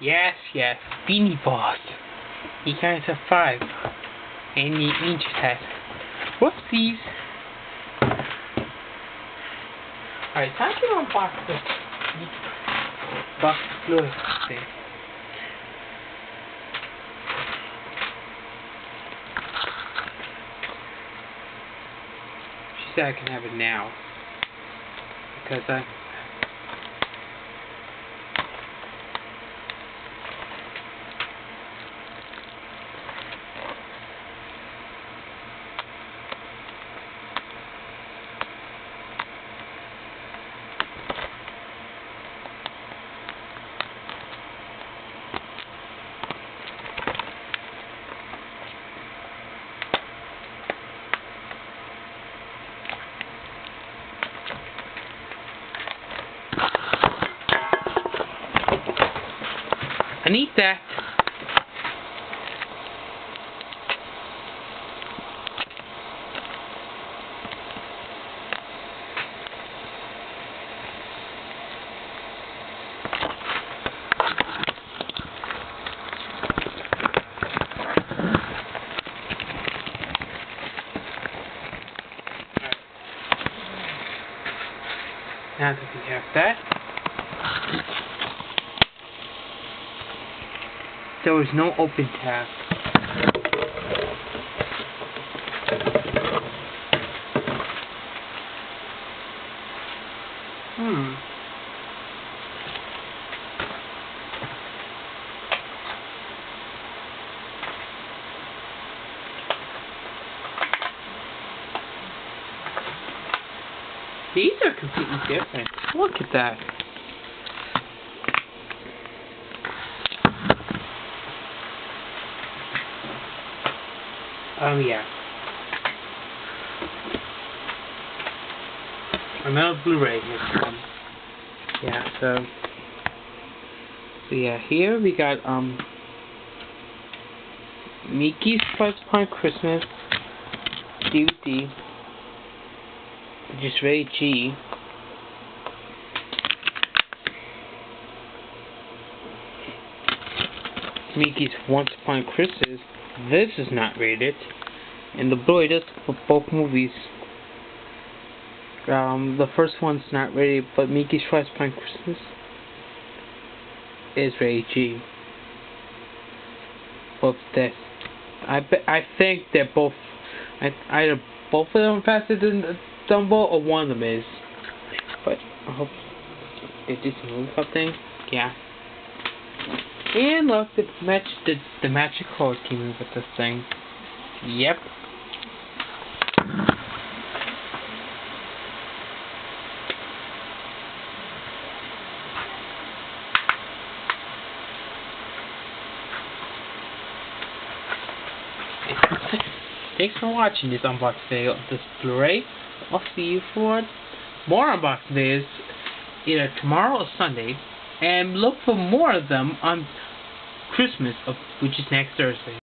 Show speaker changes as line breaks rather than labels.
Yes, Beanie Ballz. You guys have 5. And the Angel hat. Whoopsies. Alright, time to unbox this box Blu-ray thing. She said I can have it now. Because I... I need that. Now that we have that, there is no open tab. These are completely different. Look at that. Yeah. Another Blu-ray is yeah, so yeah, here we got Mickey's Twice Upon Christmas DVD, which is rated G. Mickey's Once Upon Christmas. This is not rated, and the Blu-ray does for both movies. The first one's not rated, but Mickey's Twice Upon Christmas is rated G. Both this, I think they're both either both of them are faster than Dumbo or one of them is. But I hope they did some move up thing. Yeah. And look, the magic card came in with this thing. Yep. Thanks for watching this unboxing video of this Blu-ray. I'll see you for more unboxing videos either tomorrow or Sunday. And look for more of them on Christmas, which is next Thursday.